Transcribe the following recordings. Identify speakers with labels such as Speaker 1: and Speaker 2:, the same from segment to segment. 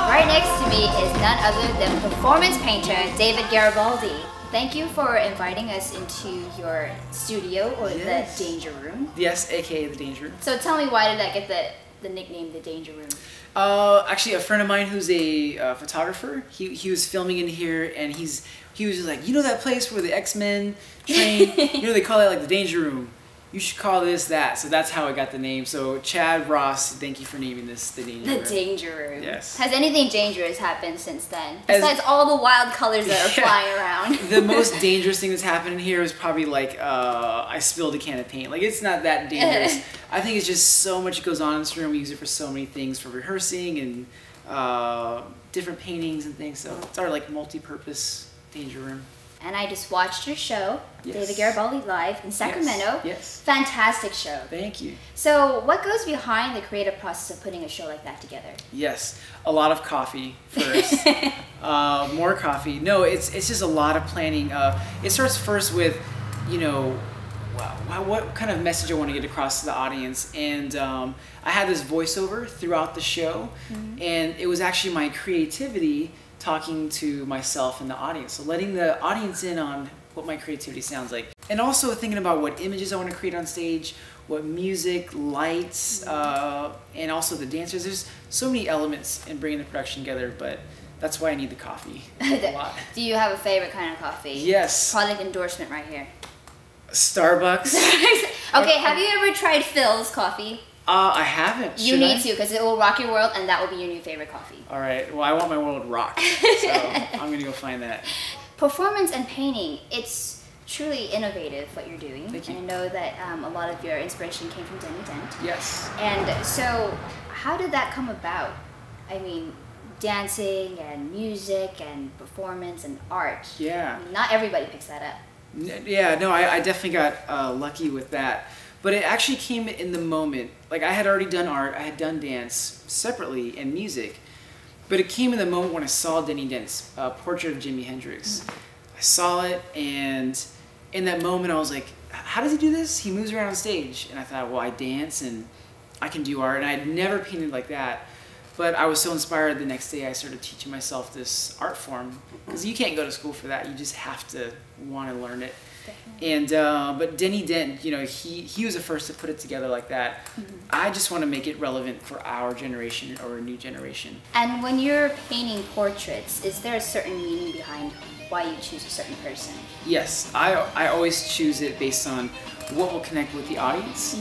Speaker 1: right next to me is none other than performance painter David Garibaldi. Thank you for inviting us into your studio, or the Danger Room.
Speaker 2: Yes, aka the Danger Room.
Speaker 1: So tell me, why did I get the nickname the Danger Room?
Speaker 2: Actually, a friend of mine who's a photographer, he was filming in here, and he was just like, you know that place where the X-Men train? You know, they call it like the Danger Room. You should call this that. So that's how I got the name. So Chad, Ross, thank you for naming this the Danger Room.
Speaker 1: The Danger Room.
Speaker 2: Yes.
Speaker 1: Has anything dangerous happened since then? Besides all the wild colors that are flying around.
Speaker 2: The most dangerous thing that's happened in here is probably like I spilled a can of paint. Like, it's not that dangerous. I think it's just so much goes on in this room. We use it for so many things, for rehearsing and different paintings and things. So it's our like multi-purpose Danger Room.
Speaker 1: And I just watched your show, David Garibaldi Live in Sacramento.
Speaker 2: Yes.
Speaker 1: Fantastic show.
Speaker 2: Thank you.
Speaker 1: So what goes behind the creative process of putting a show like that together?
Speaker 2: Yes, a lot of coffee first. More coffee. No, it's just a lot of planning. It starts first with, you know, what kind of message I want to get across to the audience. And I had this voiceover throughout the show, and it was actually my creativity talking to myself and the audience. So letting the audience in on what my creativity sounds like. And also thinking about what images I want to create on stage, what music, lights, and also the dancers. There's so many elements in bringing the production together, but that's why I need the coffee a lot.
Speaker 1: Do you have a favorite kind of coffee?
Speaker 2: Yes.
Speaker 1: Product endorsement right here.
Speaker 2: Starbucks.
Speaker 1: Okay, have you ever tried Phil's coffee?
Speaker 2: I haven't.
Speaker 1: You need to, because it will rock your world, and that will be your new favorite coffee.
Speaker 2: All right. Well, I want my world rocked, so I'm gonna go find that.
Speaker 1: Performance and painting, it's truly innovative what you're doing.
Speaker 2: Thank you.
Speaker 1: And I know that a lot of your inspiration came from Denny Dent.
Speaker 2: Yes.
Speaker 1: And so, how did that come about? I mean, dancing and music and performance and art.
Speaker 2: Yeah.
Speaker 1: I mean, not everybody picks that up.
Speaker 2: Yeah. No, I definitely got lucky with that. But it actually came in the moment. Like, I had already done art, I had done dance separately, and music. But it came in the moment when I saw Denny Dent's portrait of Jimi Hendrix. I saw it, and in that moment I was like, how does he do this? He moves around on stage. And I thought, well, I dance and I can do art. And I had never painted like that. But I was so inspired the next day I started teaching myself this art form. Because you can't go to school for that. You just have to want to learn it. And but Denny Dent, you know, he was the first to put it together like that. I just want to make it relevant for our generation or a new generation.
Speaker 1: And when you're painting portraits, is there a certain meaning behind why you choose a certain person?
Speaker 2: Yes, I always choose it based on what will connect with the audience,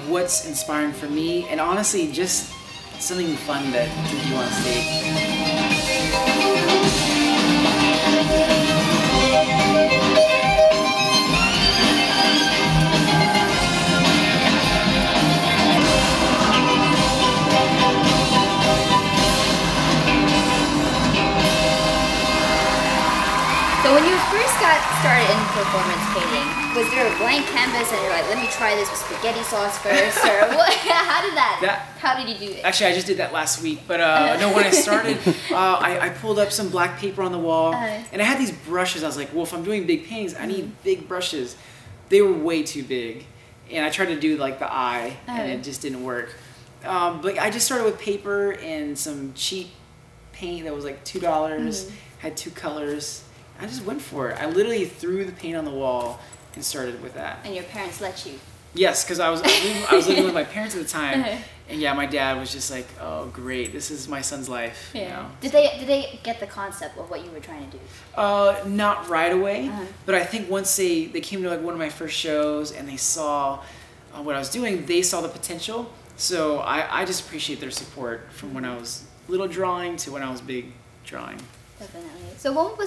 Speaker 2: what's inspiring for me, and honestly, just something fun that to do on stage.
Speaker 1: So when you first got started in performance painting, was there a blank canvas and you're like, let me try this with spaghetti sauce first, or what? How did you do it?
Speaker 2: Actually, I just did that last week, but no, when I started, I pulled up some black paper on the wall, and I had these brushes. I was like, well, if I'm doing big paintings, I need big brushes. They were way too big, and I tried to do like the eye, and it just didn't work. But I just started with paper and some cheap paint that was like $2, had 2 colors. I just went for it. I literally threw the paint on the wall and started with that.
Speaker 1: And your parents let you?
Speaker 2: Yes, because I was living with my parents at the time, and yeah, my dad was just like, "Oh, great, this is my son's life."
Speaker 1: Yeah.
Speaker 2: You know?
Speaker 1: Did they get the concept of what you were trying to do?
Speaker 2: Not right away, but I think once they came to like one of my first shows and they saw what I was doing, they saw the potential. So I just appreciate their support from when I was little drawing to when I was big drawing.
Speaker 1: Definitely. So what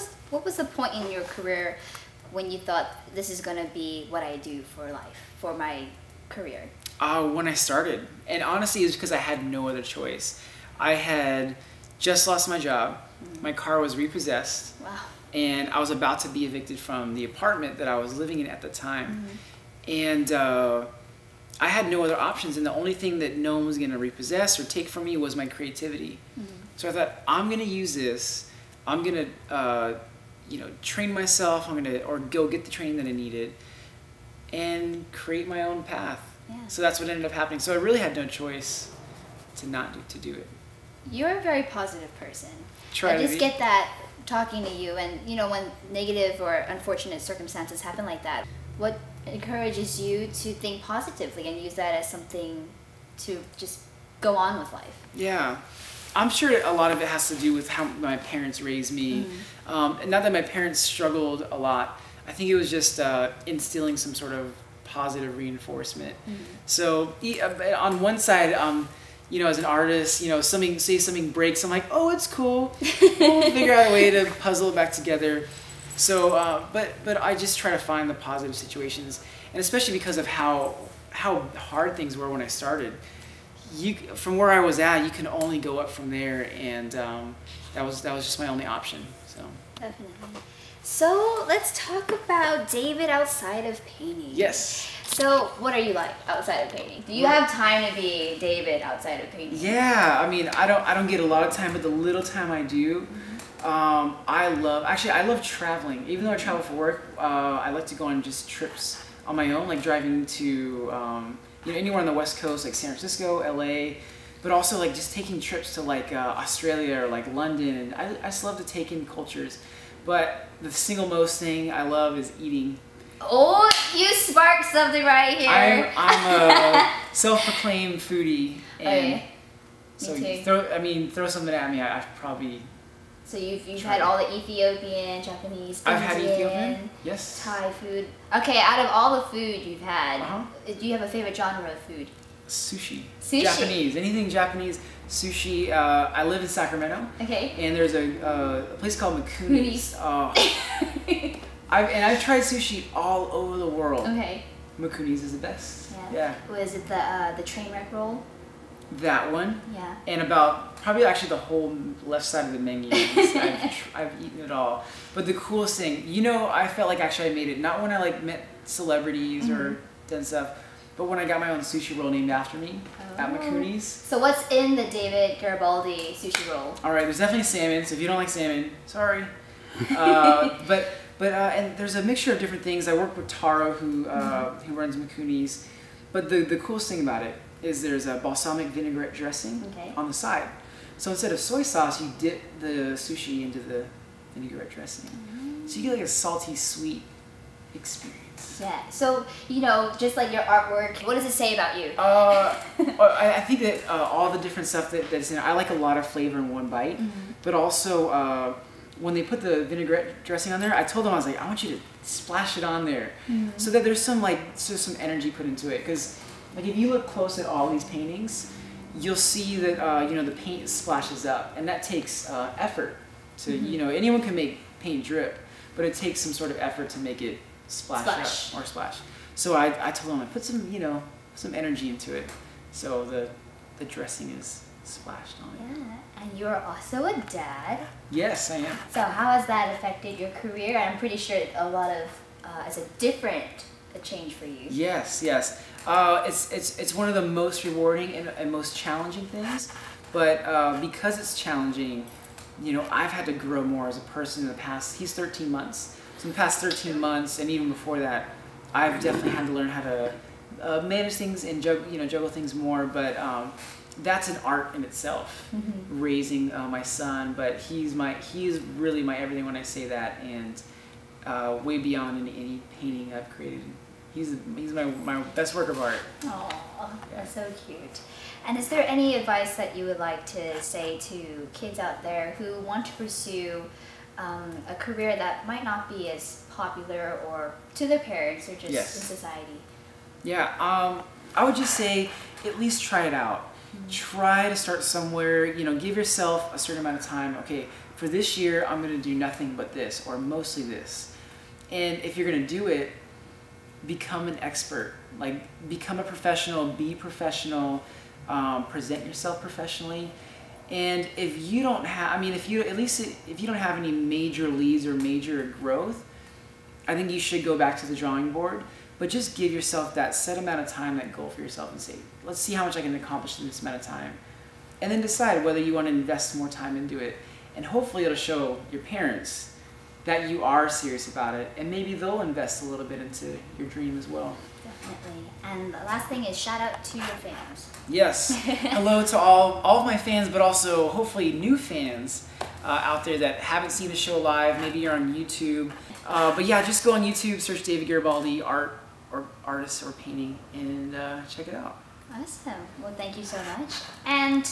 Speaker 1: was the point in your career when you thought this is gonna be what I do for life, for my career?
Speaker 2: When I started, and honestly, it was because I had no other choice. I had just lost my job. My car was repossessed.
Speaker 1: Wow.
Speaker 2: And I was about to be evicted from the apartment that I was living in at the time. And I had no other options, and the only thing that no one was gonna repossess or take from me was my creativity. So I thought, I'm gonna use this. I'm gonna, train myself. Or go get the training that I needed, and create my own path. Yeah. So that's what ended up happening. So I really had no choice to do it.
Speaker 1: you're a very positive person.
Speaker 2: Try
Speaker 1: I just
Speaker 2: to be.
Speaker 1: get that talking to you, and you know, when negative or unfortunate circumstances happen like that, what encourages you to think positively and use that as something to just go on with life?
Speaker 2: Yeah. I'm sure a lot of it has to do with how my parents raised me. And not that my parents struggled a lot. I think it was just instilling some sort of positive reinforcement. So on one side, you know, as an artist, you know, something breaks, I'm like, oh, it's cool. We'll figure out a way to puzzle it back together. So, but I just try to find the positive situations, and especially because of how hard things were when I started. From where I was at, you can only go up from there, and that was just my only option. So
Speaker 1: definitely. So let's talk about David outside of painting.
Speaker 2: Yes.
Speaker 1: So what are you like outside of painting? Do you have time to be David outside of painting?
Speaker 2: Yeah, I mean, I don't get a lot of time, but the little time I do, I love traveling. Even though I travel for work, I like to go on just trips on my own, like driving to you know, anywhere on the West Coast, like San Francisco, LA, but also like just taking trips to like Australia or like London. And I just love to take in cultures. But the single most thing I love is eating.
Speaker 1: Oh, you sparked something right here.
Speaker 2: I'm a self-proclaimed foodie. And so
Speaker 1: me too.
Speaker 2: Throw something at me, I've probably.
Speaker 1: So you've had all the Ethiopian, Japanese,
Speaker 2: I've had
Speaker 1: Indian,
Speaker 2: Ethiopian, yes.
Speaker 1: Thai food. Okay, out of all the food you've had, do you have a favorite genre of food?
Speaker 2: Sushi.
Speaker 1: Sushi.
Speaker 2: Japanese. Anything Japanese. Sushi. I live in Sacramento.
Speaker 1: Okay.
Speaker 2: And there's a place called Mikuni's. I've tried sushi all over the world. Okay. Mikuni's is the best. Yeah.
Speaker 1: Was it the train wreck roll?
Speaker 2: That one.
Speaker 1: Yeah.
Speaker 2: And probably actually the whole left side of the menu. I've eaten it all. But the coolest thing, you know, I felt like actually I made it, not when I like met celebrities or done stuff, but when I got my own sushi roll named after me at Mikuni's.
Speaker 1: So what's in the David Garibaldi sushi roll?
Speaker 2: All right, there's definitely salmon. So if you don't like salmon, sorry. And there's a mixture of different things. I work with Taro, who runs Mikuni's. But the coolest thing about it is there's a balsamic vinaigrette dressing on the side. So instead of soy sauce, you dip the sushi into the vinaigrette dressing. So you get like a salty, sweet experience.
Speaker 1: Yeah. So, you know, just like your artwork, what does it say about you?
Speaker 2: I think that all the different stuff that's in it, I like a lot of flavor in one bite. But also, when they put the vinaigrette dressing on there, I told them, I was like, I want you to splash it on there. So that there's some energy put into it. Because like if you look close at all these paintings, you'll see that you know, the paint splashes up, and that takes effort. To you know, anyone can make paint drip, but it takes some sort of effort to make it splash up or splash. So I told them, I put some energy into it, so the dressing is splashed on it.
Speaker 1: Yeah, and you're also a dad.
Speaker 2: Yes, I am.
Speaker 1: So how has that affected your career? I'm pretty sure a lot of it's a different change for you.
Speaker 2: Yes. It's one of the most rewarding and most challenging things, but because it's challenging, you know, I've had to grow more as a person in the past. He's 13 months. So in the past 13 months, and even before that, I've definitely had to learn how to manage things and juggle things more. But that's an art in itself, raising my son. But he is really my everything when I say that, and way beyond any painting I've created. He's my best work of art.
Speaker 1: Oh, that's so cute. And is there any advice that you would like to say to kids out there who want to pursue a career that might not be as popular or to their parents or just in society?
Speaker 2: Yeah, I would just say at least try it out. Try to start somewhere, you know, give yourself a certain amount of time. Okay, for this year I'm going to do nothing but this or mostly this. And if you're going to do it, become an expert. Like, become a professional, be professional, present yourself professionally. And if you don't have, if you don't have any major leads or major growth, I think you should go back to the drawing board, but just give yourself that set amount of time, that goal for yourself, and say, let's see how much I can accomplish in this amount of time. And then decide whether you want to invest more time into it. And hopefully it'll show your parents that you are serious about it, and maybe they'll invest a little bit into your dream as well.
Speaker 1: Definitely. And the last thing is shout out to your fans.
Speaker 2: Yes. Hello to all of my fans, but also hopefully new fans out there that haven't seen the show live. Maybe you're on YouTube. But yeah, just go on YouTube, search David Garibaldi art or artist or painting, and check it out. Awesome.
Speaker 1: Well, thank you so much. And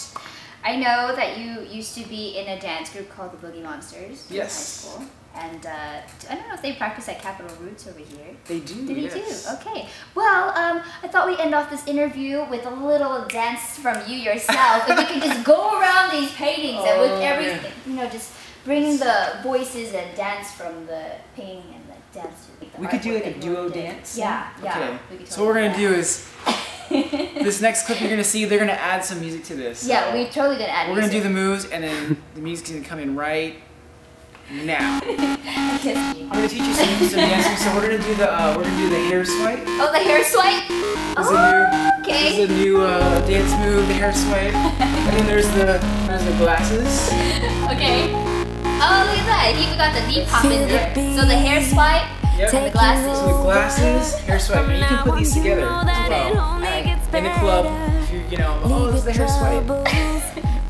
Speaker 1: I know that you used to be in a dance group called the Boogie Monsters in high school. And I don't know if they practice at Capitol Roots over here.
Speaker 2: They do,
Speaker 1: They do? Okay. Well, I thought we'd end off this interview with a little dance from you yourself. If you can just go around these paintings and with everything, you know, just bring the voices and dance from the painting and the dance to the
Speaker 2: we could do like a duo dance?
Speaker 1: Yeah, yeah.
Speaker 2: Okay.
Speaker 1: Totally
Speaker 2: so what we're going to do is, this next clip you're going to see, they're going to add some music to this.
Speaker 1: Yeah, we're totally going to add music.
Speaker 2: We're going to do the moves, and then the music's going to come in right now. I'm going to teach you some dancing. So we're going to do the hair swipe.
Speaker 1: Oh, the hair swipe?
Speaker 2: This is a new dance move, the hair swipe. And then there's the glasses.
Speaker 1: Okay. Oh, look at that. He even got the knee pop in there. So the hair swipe, and the glasses.
Speaker 2: So the glasses, hair swipe. And you can put these together as well. In the club, if you're, you know, oh, this is the hair swipe.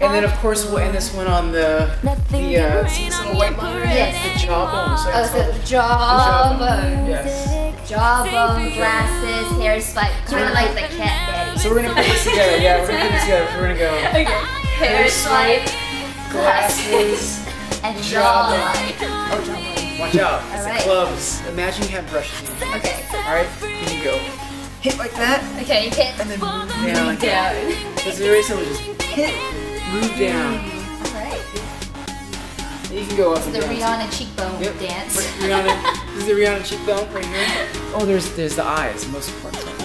Speaker 2: And then, of course, we'll end this one on the see this little white line?
Speaker 1: Yes.
Speaker 2: The jawbone.
Speaker 1: So the jawbone.
Speaker 2: Yes.
Speaker 1: Jawbone, glasses, hair swipe. Kind of like the cat daddy.
Speaker 2: So we're going to put this together. Yeah, we're going to put this together. We're going to go
Speaker 1: okay. Hair swipe,
Speaker 2: glasses,
Speaker 1: and jawbone.
Speaker 2: Oh, jawbone. Watch out. It's the clubs. Imagine you have brushes.
Speaker 1: Okay.
Speaker 2: Alright, here you go. Hit like that.
Speaker 1: Okay, you hit.
Speaker 2: And then move down like that. So it's very simple. Just hit, move down.
Speaker 1: Alright.
Speaker 2: You can go up and
Speaker 1: The
Speaker 2: down.
Speaker 1: Rihanna cheekbone dance.
Speaker 2: Rihanna, this is the Rihanna cheekbone right here. Oh, there's the eyes, the most important part.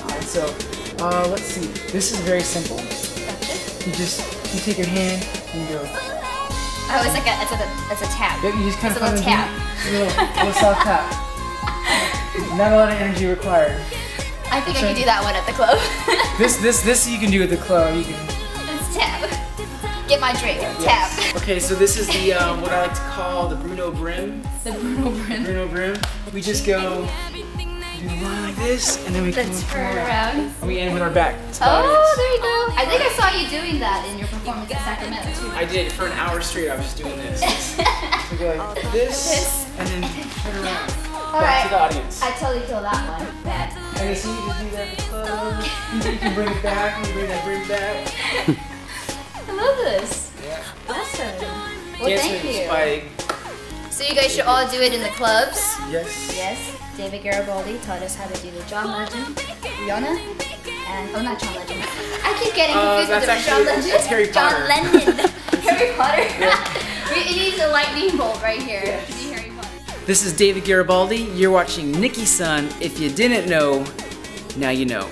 Speaker 2: Alright, so let's see. This is very simple.
Speaker 1: Gotcha.
Speaker 2: You take your hand and you go.
Speaker 1: Oh, it's a tap.
Speaker 2: Yep, you just kind of
Speaker 1: a little tap.
Speaker 2: A little soft tap. Not a lot of energy required.
Speaker 1: I think I can do that one at the club.
Speaker 2: this you can do at the club. You can.
Speaker 1: Let's tap. Get my drink.
Speaker 2: Yes.
Speaker 1: Tap.
Speaker 2: Okay, so this is the what I like to call the Bruno Brim.
Speaker 1: The Bruno Brim.
Speaker 2: Bruno Brim. We just go do the line like this, and then we come
Speaker 1: turn around.
Speaker 2: And we end with our back.
Speaker 1: Oh, there you go. I think I saw you doing that in your performance in Sacramento too.
Speaker 2: I did. For an hour straight, I was just doing this. So go like this, and then turn around. Back to the audience.
Speaker 1: I totally feel that one. Bad.
Speaker 2: And so you just do that at the club. You can bring it back, you bring that back.
Speaker 1: I love this.
Speaker 2: Yeah.
Speaker 1: Awesome. Well, thank you.
Speaker 2: By...
Speaker 1: So you guys should all do it in the clubs.
Speaker 2: Yes.
Speaker 1: Yes. David Garibaldi taught us how to do the John Legend, Rihanna, and oh, not John Legend. I keep getting confused with the John Legend.
Speaker 2: That's Harry Potter.
Speaker 1: John Lennon. Harry Potter.
Speaker 2: Yeah.
Speaker 1: It needs a lightning bolt right here.
Speaker 2: Yes.
Speaker 1: See Harry Potter.
Speaker 2: This is David Garibaldi. You're watching Nicki Son. If you didn't know, now you know.